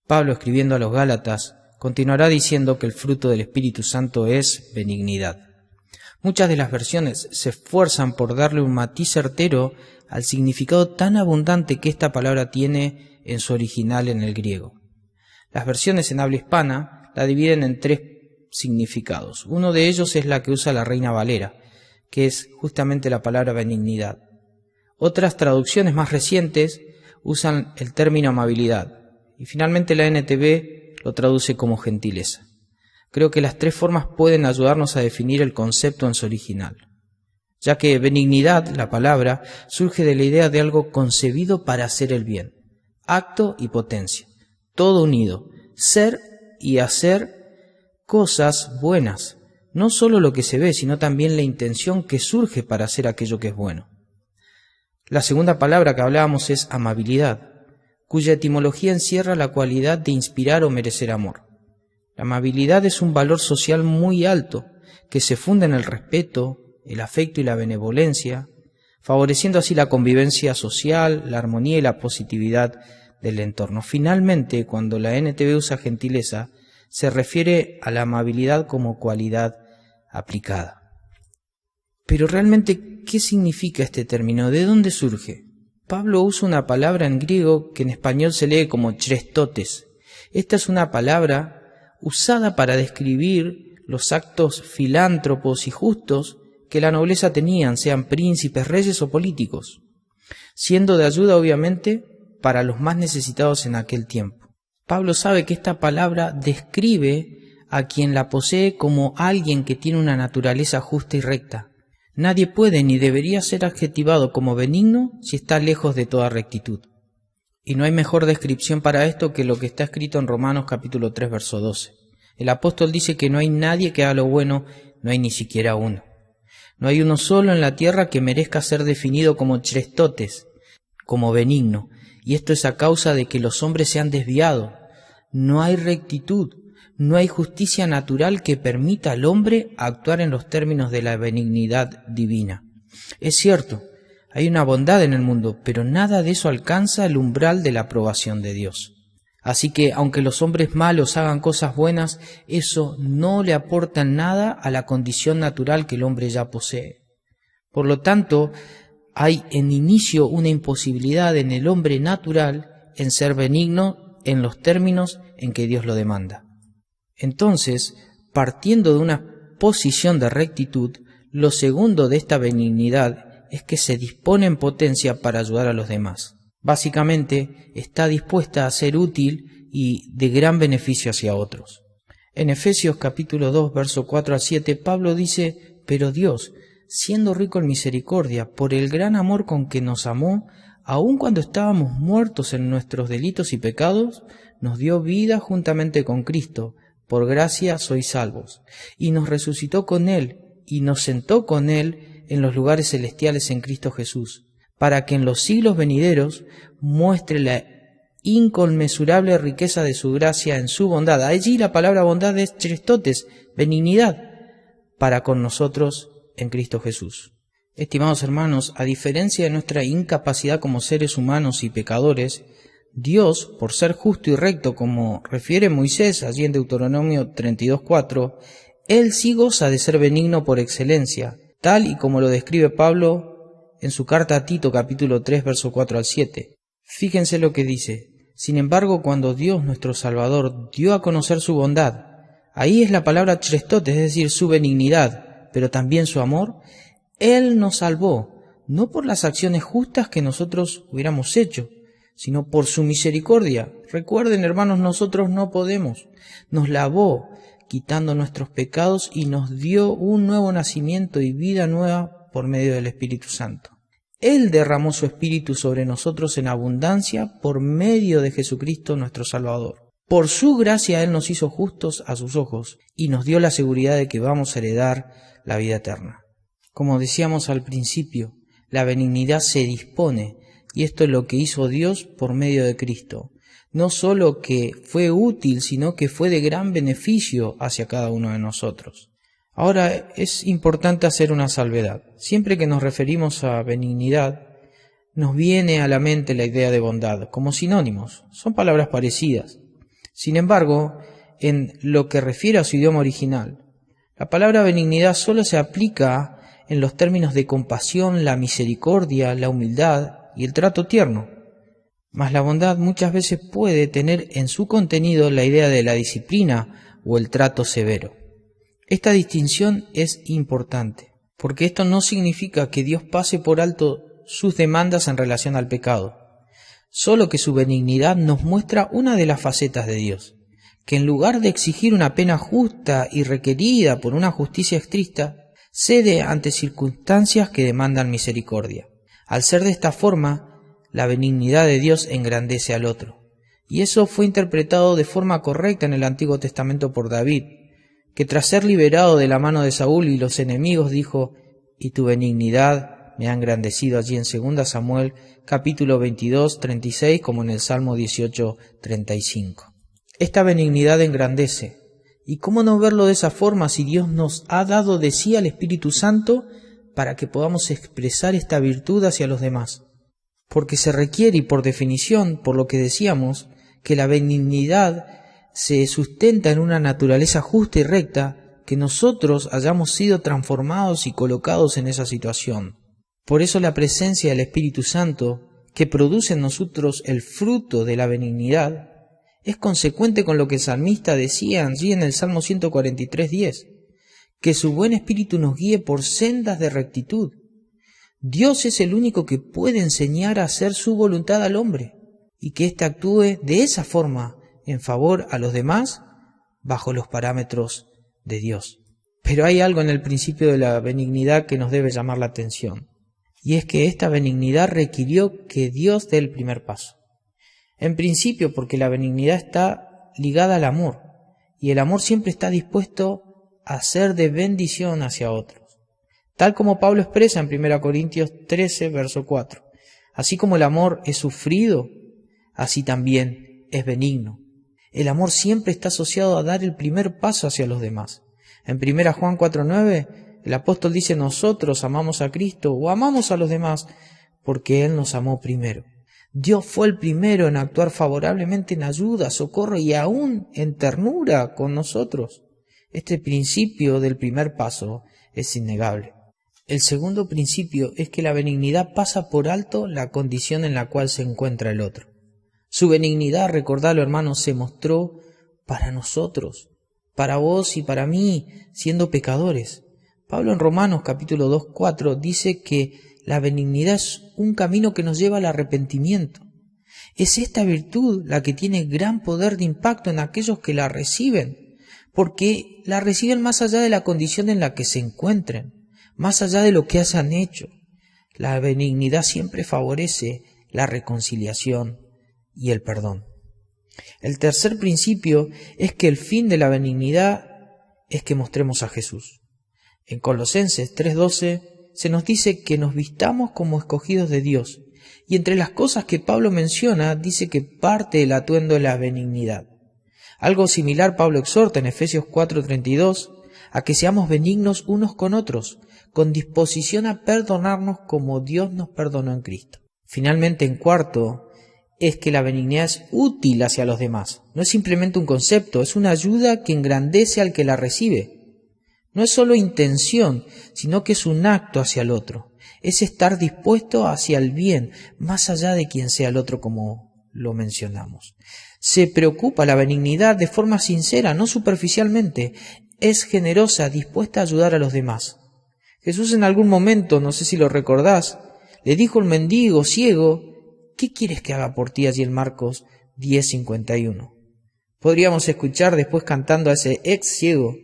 Pablo, escribiendo a los Gálatas, continuará diciendo que el fruto del Espíritu Santo es benignidad. Muchas de las versiones se esfuerzan por darle un matiz certero al significado tan abundante que esta palabra tiene en su original en el griego. Las versiones en habla hispana la dividen en tres significados. Uno de ellos es la que usa la Reina Valera, que es justamente la palabra benignidad. Otras traducciones más recientes usan el término amabilidad. Y finalmente la NTV lo traduce como gentileza. Creo que las tres formas pueden ayudarnos a definir el concepto en su original, ya que benignidad, la palabra, surge de la idea de algo concebido para hacer el bien, acto y potencia, todo unido, ser y hacer cosas buenas, no solo lo que se ve, sino también la intención que surge para hacer aquello que es bueno. La segunda palabra que hablábamos es amabilidad, cuya etimología encierra la cualidad de inspirar o merecer amor. La amabilidad es un valor social muy alto, que se funda en el respeto, el afecto y la benevolencia, favoreciendo así la convivencia social, la armonía y la positividad del entorno. Finalmente, cuando la NTV usa gentileza, se refiere a la amabilidad como cualidad aplicada. Pero realmente, ¿qué significa este término? ¿De dónde surge? Pablo usa una palabra en griego que en español se lee como chrestotes. Esta es una palabra usada para describir los actos filántropos y justos que la nobleza tenían, sean príncipes, reyes o políticos, siendo de ayuda obviamente para los más necesitados en aquel tiempo. Pablo sabe que esta palabra describe a quien la posee como alguien que tiene una naturaleza justa y recta. Nadie puede ni debería ser adjetivado como benigno si está lejos de toda rectitud. Y no hay mejor descripción para esto que lo que está escrito en Romanos capítulo 3, verso 12. El apóstol dice que no hay nadie que haga lo bueno, no hay ni siquiera uno. No hay uno solo en la tierra que merezca ser definido como chrestotes, como benigno. Y esto es a causa de que los hombres se han desviado. No hay rectitud, no hay justicia natural que permita al hombre actuar en los términos de la benignidad divina. Es cierto, hay una bondad en el mundo, pero nada de eso alcanza el umbral de la aprobación de Dios. Así que, aunque los hombres malos hagan cosas buenas, eso no le aporta nada a la condición natural que el hombre ya posee. Por lo tanto, hay en inicio una imposibilidad en el hombre natural en ser benigno en los términos en que Dios lo demanda. Entonces, partiendo de una posición de rectitud, lo segundo de esta benignidad es que se dispone en potencia para ayudar a los demás. Básicamente, está dispuesta a ser útil y de gran beneficio hacia otros. En Efesios capítulo 2, verso 4 al 7, Pablo dice: «Pero Dios, siendo rico en misericordia, por el gran amor con que nos amó, aun cuando estábamos muertos en nuestros delitos y pecados, nos dio vida juntamente con Cristo. Por gracia sois salvos. Y nos resucitó con Él, y nos sentó con Él en los lugares celestiales en Cristo Jesús, para que en los siglos venideros muestre la inconmensurable riqueza de su gracia en su bondad». Allí la palabra bondad es chrestotes, benignidad, para con nosotros en Cristo Jesús. Estimados hermanos, a diferencia de nuestra incapacidad como seres humanos y pecadores, Dios, por ser justo y recto, como refiere Moisés allí en Deuteronomio 32:4, Él sí goza de ser benigno por excelencia, tal y como lo describe Pablo en su carta a Tito capítulo 3, verso 4 al 7. Fíjense lo que dice: «Sin embargo, cuando Dios nuestro Salvador dio a conocer su bondad», ahí es la palabra chrestotes, es decir, su benignidad, pero también su amor, Él nos salvó, no por las acciones justas que nosotros hubiéramos hecho, sino por su misericordia. Recuerden, hermanos, nosotros no podemos. Nos lavó, quitando nuestros pecados, y nos dio un nuevo nacimiento y vida nueva por medio del Espíritu Santo. Él derramó su Espíritu sobre nosotros en abundancia por medio de Jesucristo nuestro Salvador. Por su gracia Él nos hizo justos a sus ojos y nos dio la seguridad de que vamos a heredar la vida eterna. Como decíamos al principio, la benignidad se dispone, y esto es lo que hizo Dios por medio de Cristo. No solo que fue útil, sino que fue de gran beneficio hacia cada uno de nosotros. Ahora, es importante hacer una salvedad. Siempre que nos referimos a benignidad, nos viene a la mente la idea de bondad, como sinónimos. Son palabras parecidas. Sin embargo, en lo que refiere a su idioma original, la palabra benignidad solo se aplica en los términos de compasión, la misericordia, la humildad y el trato tierno. Mas la bondad muchas veces puede tener en su contenido la idea de la disciplina o el trato severo. Esta distinción es importante, porque esto no significa que Dios pase por alto sus demandas en relación al pecado, solo que su benignidad nos muestra una de las facetas de Dios, que en lugar de exigir una pena justa y requerida por una justicia estricta, cede ante circunstancias que demandan misericordia. Al ser de esta forma, la benignidad de Dios engrandece al otro. Y eso fue interpretado de forma correcta en el Antiguo Testamento por David, que tras ser liberado de la mano de Saúl y los enemigos dijo: «Y tu benignidad me ha engrandecido», allí en 2 Samuel capítulo 22, 36, como en el Salmo 18, 35. Esta benignidad engrandece. ¿Y cómo no verlo de esa forma si Dios nos ha dado de sí al Espíritu Santo para que podamos expresar esta virtud hacia los demás? Porque se requiere, y por definición, por lo que decíamos, que la benignidad se sustenta en una naturaleza justa y recta, que nosotros hayamos sido transformados y colocados en esa situación. Por eso la presencia del Espíritu Santo, que produce en nosotros el fruto de la benignidad, es consecuente con lo que el salmista decía allí en el Salmo 143:10, que su buen espíritu nos guíe por sendas de rectitud. Dios es el único que puede enseñar a hacer su voluntad al hombre, y que éste actúe de esa forma en favor a los demás bajo los parámetros de Dios. Pero hay algo en el principio de la benignidad que nos debe llamar la atención, y es que esta benignidad requirió que Dios dé el primer paso. En principio, porque la benignidad está ligada al amor, y el amor siempre está dispuesto a ser de bendición hacia otros. Tal como Pablo expresa en 1 Corintios 13, verso 4. Así como el amor es sufrido, así también es benigno. El amor siempre está asociado a dar el primer paso hacia los demás. En 1 Juan 4:9, el apóstol dice: nosotros amamos a Cristo o amamos a los demás porque Él nos amó primero. Dios fue el primero en actuar favorablemente en ayuda, socorro y aún en ternura con nosotros. Este principio del primer paso es innegable. El segundo principio es que la benignidad pasa por alto la condición en la cual se encuentra el otro. Su benignidad, recordadlo hermanos, se mostró para nosotros, para vos y para mí, siendo pecadores. Pablo en Romanos capítulo 2:4 dice que la benignidad es un camino que nos lleva al arrepentimiento. Es esta virtud la que tiene gran poder de impacto en aquellos que la reciben, porque la reciben más allá de la condición en la que se encuentren, más allá de lo que hayan hecho. La benignidad siempre favorece la reconciliación y el perdón. El tercer principio es que el fin de la benignidad es que mostremos a Jesús. En Colosenses 3:12 se nos dice que nos vistamos como escogidos de Dios, y entre las cosas que Pablo menciona dice que parte del atuendo es la benignidad. Algo similar Pablo exhorta en Efesios 4:32 a que seamos benignos unos con otros, con disposición a perdonarnos como Dios nos perdonó en Cristo. Finalmente, en cuarto, es que la benignidad es útil hacia los demás. No es simplemente un concepto, es una ayuda que engrandece al que la recibe. No es solo intención, sino que es un acto hacia el otro. Es estar dispuesto hacia el bien, más allá de quien sea el otro, como lo mencionamos. Se preocupa la benignidad de forma sincera, no superficialmente. Es generosa, dispuesta a ayudar a los demás. Jesús en algún momento, no sé si lo recordás, le dijo al mendigo ciego: ¿qué quieres que haga por ti? Allí en Marcos 10:51. Podríamos escuchar después cantando a ese ex ciego: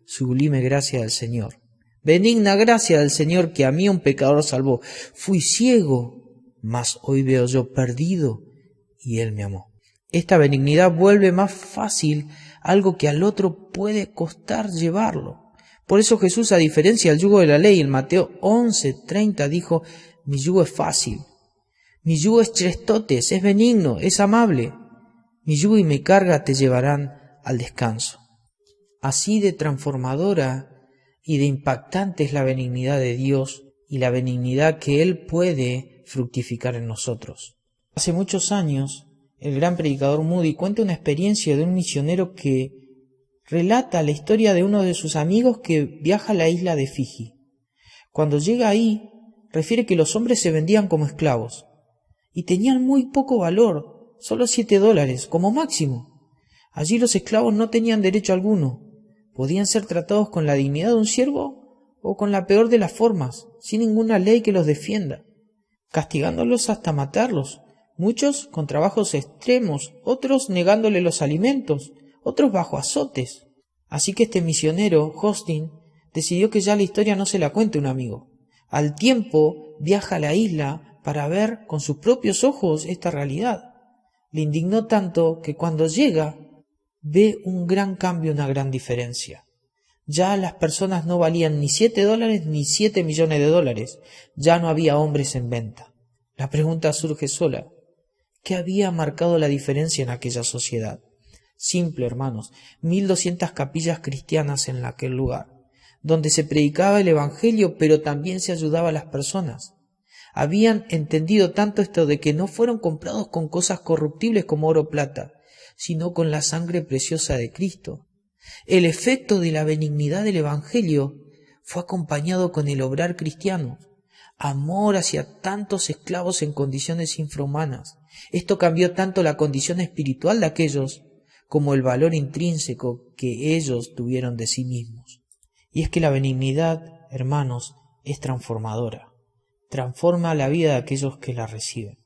sublime gracia del Señor, benigna gracia del Señor, que a mí un pecador salvó. Fui ciego, mas hoy veo yo, perdido, y Él me amó. Esta benignidad vuelve más fácil algo que al otro puede costar llevarlo. Por eso Jesús, a diferencia del yugo de la ley, en Mateo 11:30 dijo: mi yugo es fácil, mi yugo es chestotes, es benigno, es amable. Mi yugo y mi carga te llevarán al descanso. Así de transformadora y de impactante es la benignidad de Dios y la benignidad que Él puede fructificar en nosotros. Hace muchos años el gran predicador Moody, cuenta una experiencia de un misionero que relata la historia de uno de sus amigos que viaja a la isla de Fiji. Cuando llega ahí, refiere que los hombres se vendían como esclavos y tenían muy poco valor, solo $7 como máximo. Allí los esclavos no tenían derecho alguno, podían ser tratados con la dignidad de un siervo o con la peor de las formas, sin ninguna ley que los defienda, castigándolos hasta matarlos, muchos con trabajos extremos, otros negándole los alimentos, otros bajo azotes. Así que este misionero, Hostin, decidió que ya la historia no se la cuente un amigo. Al tiempo viaja a la isla para ver con sus propios ojos esta realidad. Le indignó tanto que cuando llega ve un gran cambio, una gran diferencia. Ya las personas no valían ni $7 ni $7 millones. Ya no había hombres en venta. La pregunta surge sola: ¿qué había marcado la diferencia en aquella sociedad? Simple, hermanos, 1200 capillas cristianas en aquel lugar, donde se predicaba el Evangelio, pero también se ayudaba a las personas. Habían entendido tanto esto de que no fueron comprados con cosas corruptibles como oro o plata, sino con la sangre preciosa de Cristo. El efecto de la benignidad del Evangelio fue acompañado con el obrar cristiano, amor hacia tantos esclavos en condiciones infrahumanas. Esto cambió tanto la condición espiritual de aquellos como el valor intrínseco que ellos tuvieron de sí mismos. Y es que la benignidad, hermanos, es transformadora. Transforma la vida de aquellos que la reciben.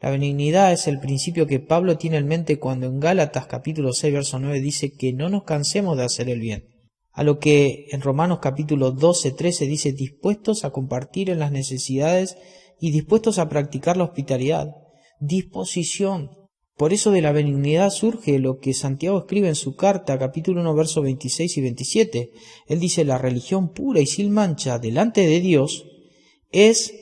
La benignidad es el principio que Pablo tiene en mente cuando en Gálatas capítulo 6, verso 9 dice que no nos cansemos de hacer el bien. A lo que en Romanos capítulo 12, 13 dice dispuestos a compartir en las necesidades y dispuestos a practicar la hospitalidad. Disposición. Por eso de la benignidad surge lo que Santiago escribe en su carta, capítulo 1, versos 26 y 27. Él dice: la religión pura y sin mancha delante de Dios es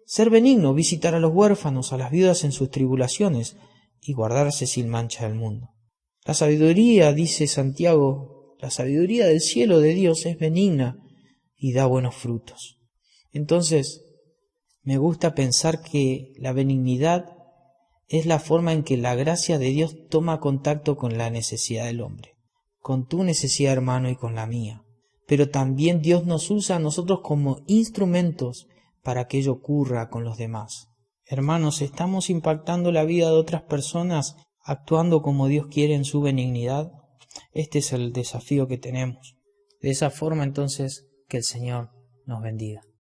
ser benigno, visitar a los huérfanos, a las viudas en sus tribulaciones y guardarse sin mancha del mundo. La sabiduría, dice Santiago, la sabiduría del cielo de Dios es benigna y da buenos frutos. Entonces, me gusta pensar que la benignidad es la forma en que la gracia de Dios toma contacto con la necesidad del hombre, con tu necesidad, hermano, y con la mía. Pero también Dios nos usa a nosotros como instrumentos para que ello ocurra con los demás. Hermanos, ¿estamos impactando la vida de otras personas actuando como Dios quiere en su benignidad? Este es el desafío que tenemos. De esa forma, entonces, que el Señor nos bendiga.